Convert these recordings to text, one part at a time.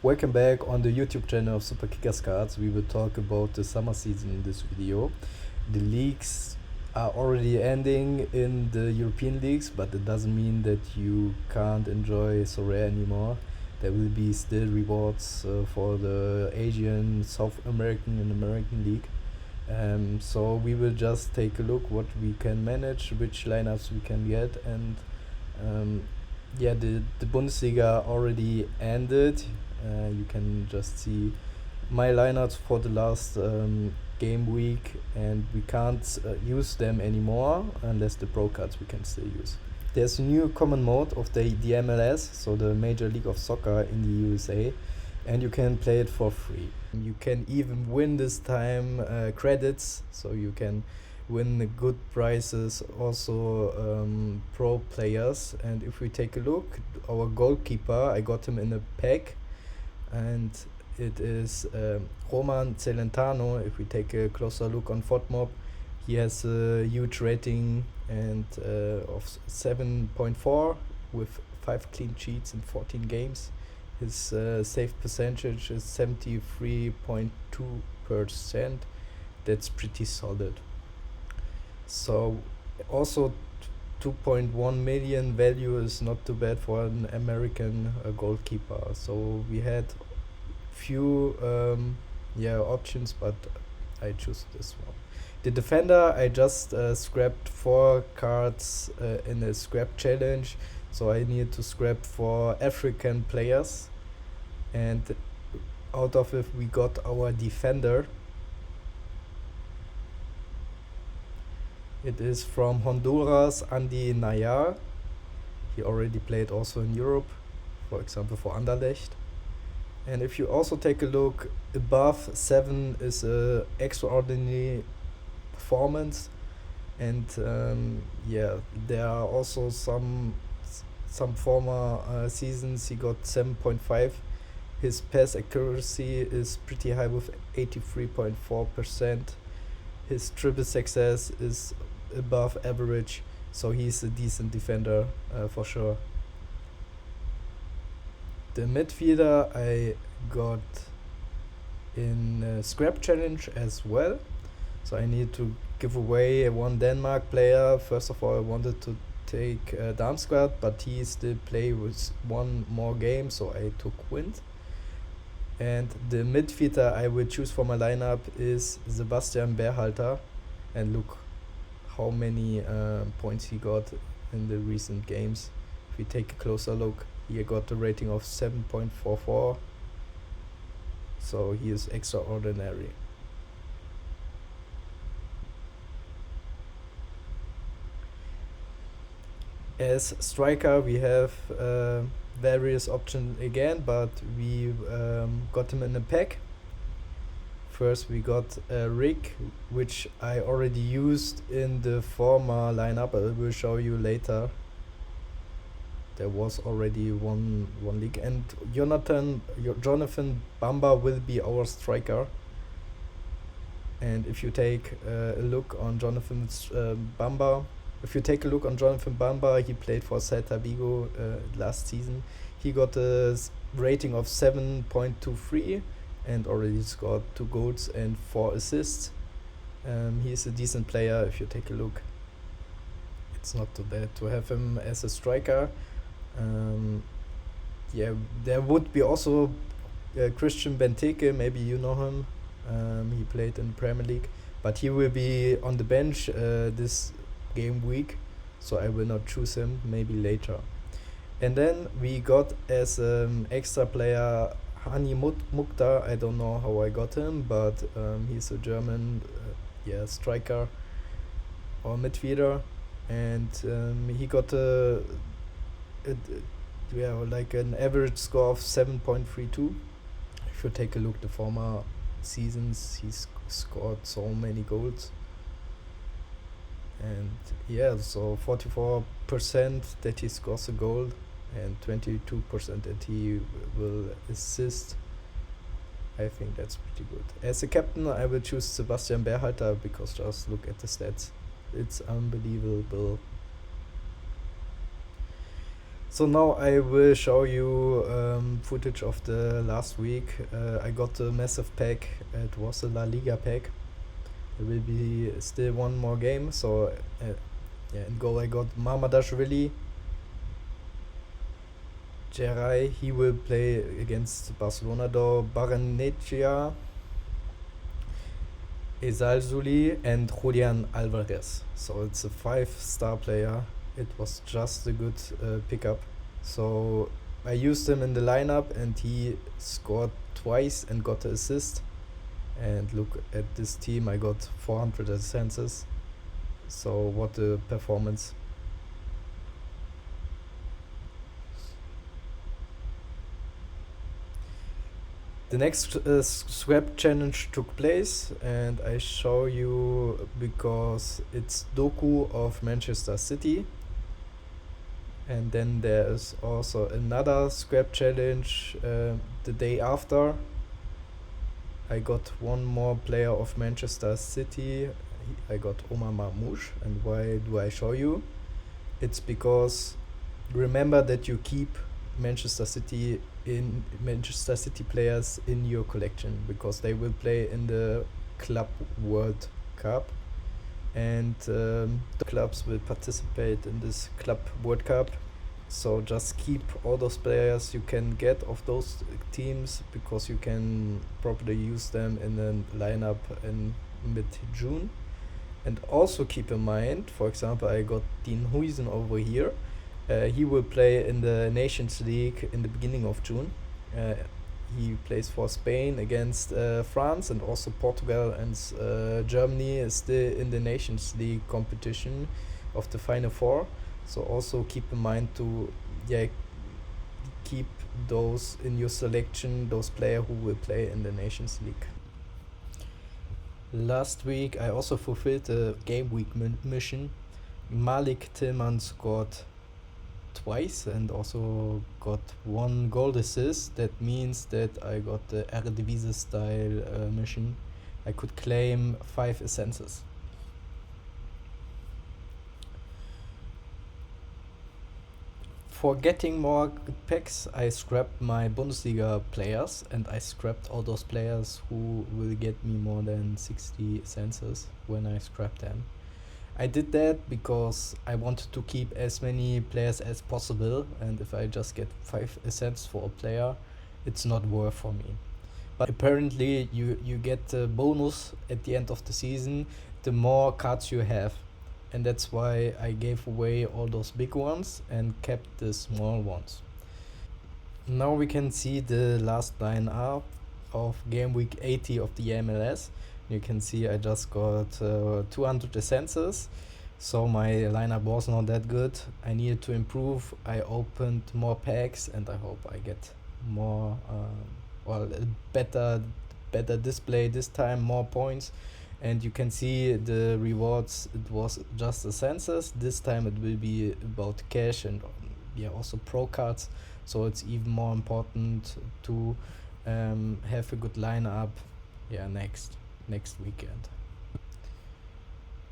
Welcome back on the YouTube channel of Super Kickers Cards. We will talk about the summer season in this video. The leagues are already ending in the European leagues, but it doesn't mean that you can't enjoy Sorare anymore. There will be still rewards for the Asian, South American and American league. So we will just take a look what we can manage, which lineups we can get, and the Bundesliga already ended. You can just see my lineups for the last game week, and we can't use them anymore unless the pro cards we can still use. There's a new common mode of the MLS, so the Major League of Soccer in the USA, and you can play it for free. You can even win this time credits, so you can win the good prizes, also pro players. And if we take a look, our goalkeeper, I got him in a pack, and it is Roman Celentano. If we take a closer look on FODMOB, he has a huge rating and of 7.4 with 5 clean sheets in 14 games. His save percentage is 73.2%. That's pretty solid. So also 2.1 million value is not too bad for an American goalkeeper. So we had few options, but I choose this one. The defender, I just scrapped 4 cards in a scrap challenge, so I needed to scrap 4 African players, and out of it we got our defender. It is from Honduras, Andy Nayar. He already played also in Europe, for example for Anderlecht. And if you also take a look, above 7 is a extraordinary performance, and there are also some former seasons he got 7.5. His pass accuracy is pretty high with 83.4%. His triple success is above average, so he's a decent defender for sure. The midfielder I got in a scrap challenge as well, so I need to give away one Denmark player. First of all, I wanted to take Damsgaard, but he still play with one more game, so I took Wind. And the midfielder I will choose for my lineup is Sebastian Berhalter, and look how many points he got in the recent games. If we take a closer look, he got a rating of 7.44, so he is extraordinary. As striker we have various options again, but we got him in a pack. First we got Rick, which I already used in the former lineup. I will show you later. There was already one league, and Jonathan Bamba will be our striker. And if you take a look on Jonathan Bamba, he played for Celta Vigo last season. He got a rating of 7.23 and already scored 2 goals and 4 assists. He's a decent player. If you take a look, it's not too bad to have him as a striker. There would be also Christian Benteke, maybe you know him. He played in Premier League, but he will be on the bench this game week, so I will not choose him, maybe later. And then we got as extra player Hani Mukhtar. I don't know how I got him, but he's a German striker or midfielder, and he got like an average score of 7.32. If you take a look the former seasons, he's scored so many goals, and so 44% that he scores a goal and 22% that he will assist. I think that's pretty good. As a captain I will choose Sebastian Berhalter, because just look at the stats, it's unbelievable. So now I will show you footage of the last week. I got a massive pack. It was a La Liga pack. There will be still one more game. So yeah, in goal I got Mamadashvili. Geray, he will play against Barcelona, though. Barrenechea, Ezalzuli, and Julian Alvarez. So it's a 5-star player. It was just a good pickup. So I used him in the lineup and he scored twice and got an assist. And look at this team, I got 400 assists. So what a performance. The next scrap challenge took place and I show you because it's Doku of Manchester City. And then there is also another scrap challenge the day after. I got one more player of Manchester City. I got Omar Marmoush. And why do I show you? It's because remember that you keep Manchester City players in your collection because they will play in the Club World Cup, and the clubs will participate in this Club World Cup. So just keep all those players you can get of those teams because you can probably use them in a lineup in mid-June. And also keep in mind, for example, I got Dean Huijsen over here. He will play in the Nations League in the beginning of June. He plays for Spain against France, and also Portugal and Germany is still in the Nations League competition of the Final Four. So also keep in mind to keep those in your selection, those players who will play in the Nations League. Last week I also fulfilled the game week mission. Malik Tillman scored twice and also got one goal assist. That means that I got the Eredivisie style mission. I could claim 5 essences. For getting more packs, I scrapped my Bundesliga players and I scrapped all those players who will get me more than 60 essences when I scrap them. I did that because I wanted to keep as many players as possible, and if I just get 5 essence for a player, it's not worth for me. But apparently you get the bonus at the end of the season the more cards you have, and that's why I gave away all those big ones and kept the small ones. Now we can see the last lineup of game week 80 of the MLS. You can see I just got 200 essences, so my lineup was not that good. I needed to improve. I opened more packs and I hope I get more a better display this time, more points. And you can see the rewards, it was just essences. This time it will be about cash and also pro cards, so it's even more important to have a good lineup next weekend.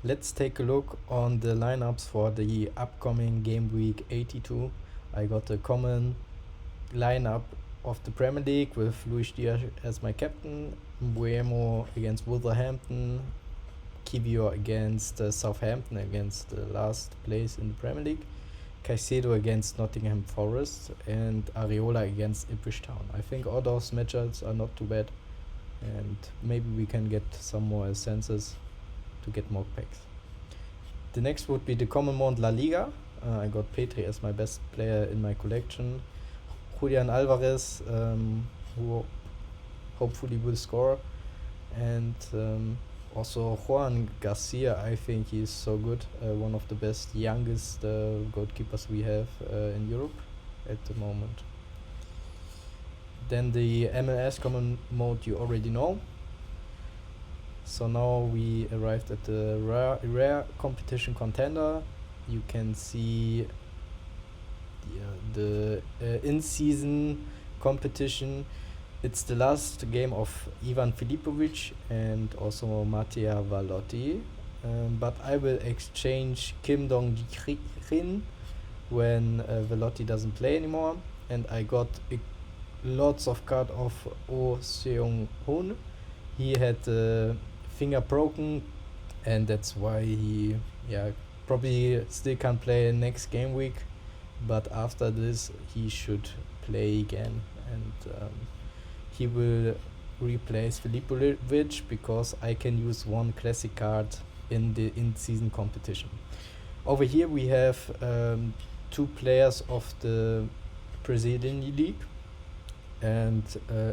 Let's take a look on the lineups for the upcoming game week 82. I got a common lineup of the Premier League with Luis Diaz as my captain, Buemo against Wolverhampton, Kivior against Southampton, against the last place in the Premier League, Caicedo against Nottingham Forest, and Areola against Ipswich Town. I think all those matchups are not too bad, and maybe we can get some more essences to get more packs. The next would be the Common Mode La Liga. I got Petri as my best player in my collection, Julian Alvarez, who hopefully will score, and also Juan Garcia. I think he's so good, one of the best youngest goalkeepers we have in Europe at the moment. Then the MLS Common Mode you already know. So now we arrived at the rare competition contender. You can see the in-season competition. It's the last game of Ivan Filipovic and also Mattia Valotti. But I will exchange Kim Dong-Jin when Velotti doesn't play anymore, and I got lots of card of Oh Seong-hoon. He had finger broken, and that's why he probably still can't play next game week, but after this he should play again, and he will replace Filipovic because I can use one classic card in the in-season competition. Over here we have two players of the Brazilian league and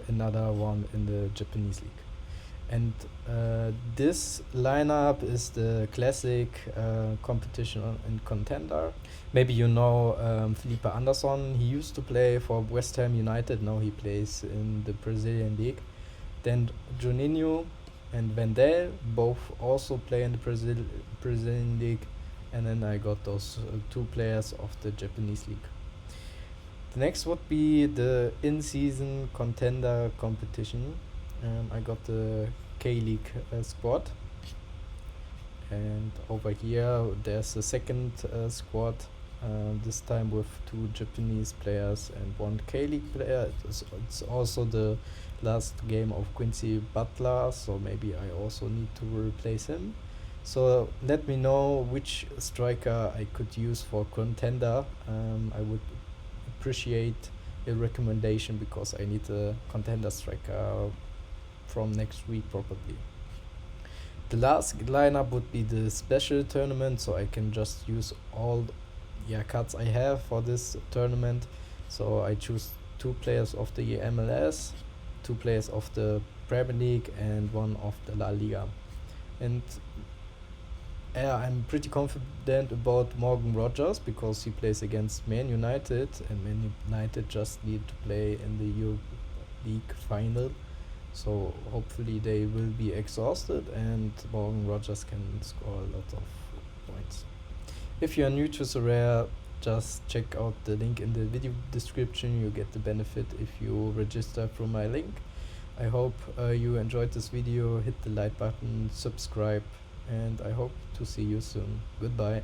another one in the Japanese league. And this lineup is the classic competition in contender. Maybe you know Felipe Anderson. He used to play for West Ham United. Now he plays in the Brazilian league. Then Juninho and Vendel both also play in the Brazilian league. And then I got those two players of the Japanese league. The next would be the in-season contender competition. I got the K-League squad, and over here there's a second squad, this time with two Japanese players and one K-League player. It's also the last game of Quincy Butler, so maybe I also need to replace him. So let me know which striker I could use for contender. I would appreciate a recommendation because I need a contender striker from next week probably. The last lineup would be the special tournament, so I can just use all cards I have for this tournament. So I choose two players of the MLS, two players of the Premier League, and one of the La Liga. And I'm pretty confident about Morgan Rogers because he plays against Man United, and Man United just need to play in the Europe League final. So hopefully they will be exhausted and Morgan Rogers can score a lot of points. If you are new to Sorare, just check out the link in the video description. You get the benefit if you register through my link. I hope you enjoyed this video. Hit the like button, subscribe, and I hope to see you soon. Goodbye.